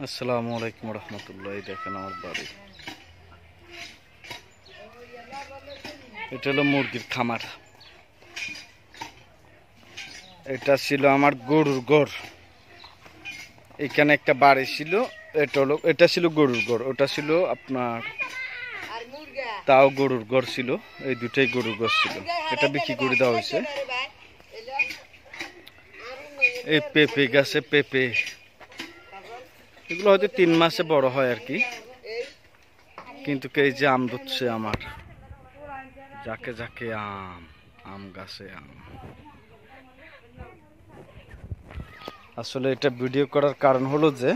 আসসালামু আলাইকুম রহমতুল্লাহ। দেখেন আমার বাড়ি, এটা হলো মুরগির খামার। এটা ছিল আমার গরুর ঘর। এখানে একটা বাড়ি ছিল, এটা ছিল গরুর ঘর, ওটা ছিল আপনার তাও গরুর ঘর ছিল। এই দুটাই গরুর ঘর ছিল, এটা বিক্রি করে দেওয়া হয়েছে। এই পেঁপে গাছে পেঁপে, এগুলো হয়তো 3 মাসে বড় হয় আর কি। কিন্তু এই যে আম ধরছে আমার, যাকে যাকে আম, আম গাছে আম। আসলে এটা ভিডিও করার কারণ হলো যে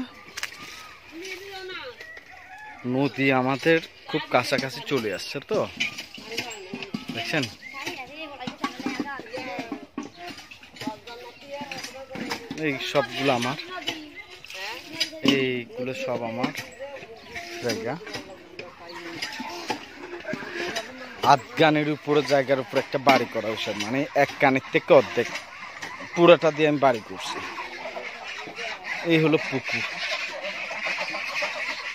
নদী আমাদের খুব কাছাকাছি চলে আসছে, তো দেখছেন এই সবগুলো আমার, এইগুলো সব আমার জায়গা। আধ কানের উপরে জায়গার উপরে একটা বাড়ি করা হয়েছে, মানে এক কানের থেকে অর্ধেক পুরাটা দিয়ে আমি বাড়ি করছি। এই হলো পুকুর,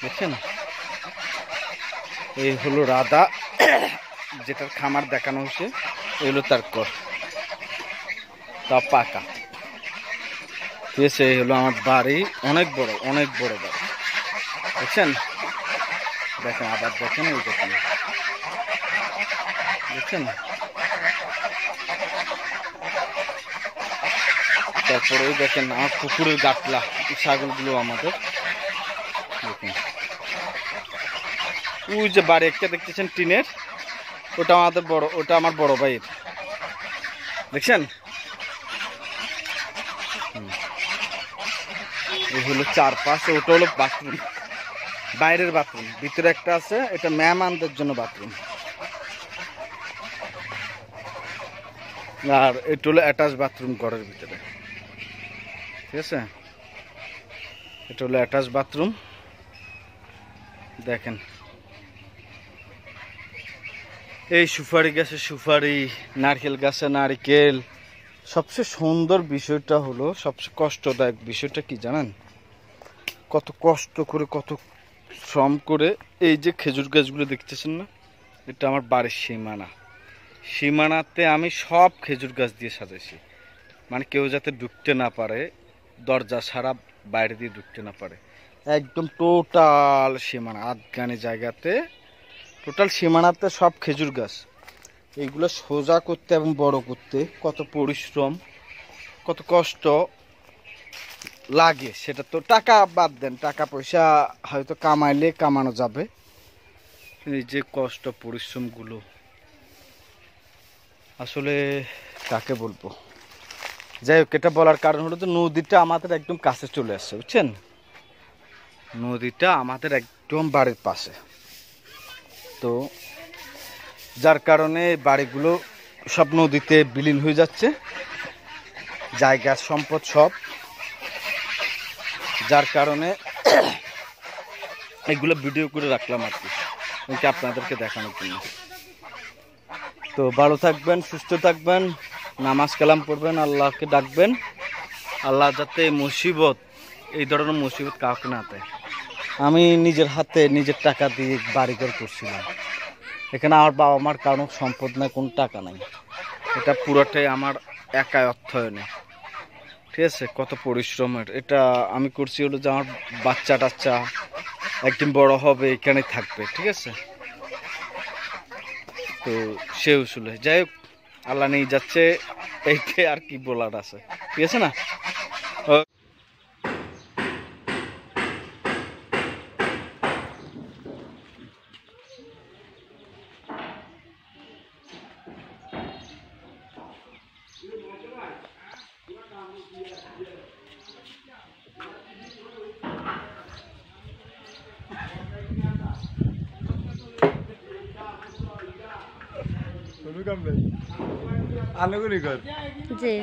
দেখছেন। এই হলো রাধা, যেটার খামার দেখানো হয়েছে। এই হলো তার ঘর, তা পাকা। ঠিক আছে, এই হলো আমার বাড়ি, অনেক বড় অনেক বড় বাড়ি, দেখছেন। দেখেন আবার দেখেন, ওই দেখেন, দেখছেন। তারপরে ওই দেখেন আমার পুকুরের গাটলা, ছাগলগুলো আমাদের। দেখেন ওই যে বাড়ি একটা দেখতেছেন টিনের, ওটা আমাদের বড়, ওটা আমার বড় ভাইয়ের, দেখছেন। এই হলো চারপাশ, ওটা হলো বাথরুম, বাইরের বাথরুম। ভিতরে একটা আছে, এটা মেহমানদের জন্য বাথরুম। আর এটা হলো অ্যাটাচ বাথরুম ঘরের ভিতরে, ঠিক আছে। এটা হলো অ্যাটাচ বাথরুম, দেখেন। এই সুপারি গাছে সুপারি, নারকেল গাছে নারকেল। সবচেয়ে সুন্দর বিষয়টা হলো, সবচেয়ে কষ্টদায়ক বিষয়টা কি জানেন? কত কষ্ট করে, কত শ্রম করে এই যে খেজুর গাছগুলো দেখতেছেন না, এটা আমার বাড়ির সীমানা। সীমানাতে আমি সব খেজুর গাছ দিয়ে সাজাইছি, মানে কেউ যাতে ঢুকতে না পারে, দরজা ছাড়া বাইরে দিয়ে ঢুকতে না পারে। একদম টোটাল সীমানা, আধখানি জায়গাতে টোটাল সীমানাতে সব খেজুর গাছ। এইগুলো সোজা করতে এবং বড় করতে কত পরিশ্রম, কত কষ্ট লাগে, সেটা তো টাকা বাদ দেন, টাকা পয়সা হয়তো কামাইলে কামানো যাবে। এই যে কষ্ট পরিশ্রমগুলো আসলে কাকে বলবো। যাই হোক, এটা বলার কারণ হলো যে নদীটা আমাদের একদম কাছে চলে আসছে, বুঝছেন। নদীটা আমাদের একদম বাড়ির পাশে, তো যার কারণে বাড়িগুলো সব নদীতে বিলীন হয়ে যাচ্ছে, জায়গা সম্পদ সব। যার কারণে এগুলো ভিডিও করে রাখলাম আর কি, আপনাদেরকে দেখানোর জন্য। তো ভালো থাকবেন, সুস্থ থাকবেন, নামাজ কালাম পড়বেন, আল্লাহকে ডাকবেন। আল্লাহ যাতে মুসিবত, এই ধরনের মুসিবত কাউকে না দেয়। আমি নিজের হাতে নিজের টাকা দিয়ে বাড়িঘর করছিলাম, এখানে আমার বাবা মার কারণ সম্পদ নাই, কোনো টাকা নাই, এটা পুরোটাই আমার একাই অর্থায়নে। ঠিক আছে, কত পরিশ্রমের এটা আমি করছি। হলো যে আমার বাচ্চা টাচ্চা একদিন বড় হবে, এখানে থাকবে, ঠিক আছে। তো সে উসুলে যাই হোক, আল্লাহ নিয়ে যাচ্ছে, এইতে আর কি বলার আছে, ঠিক আছে না। জি।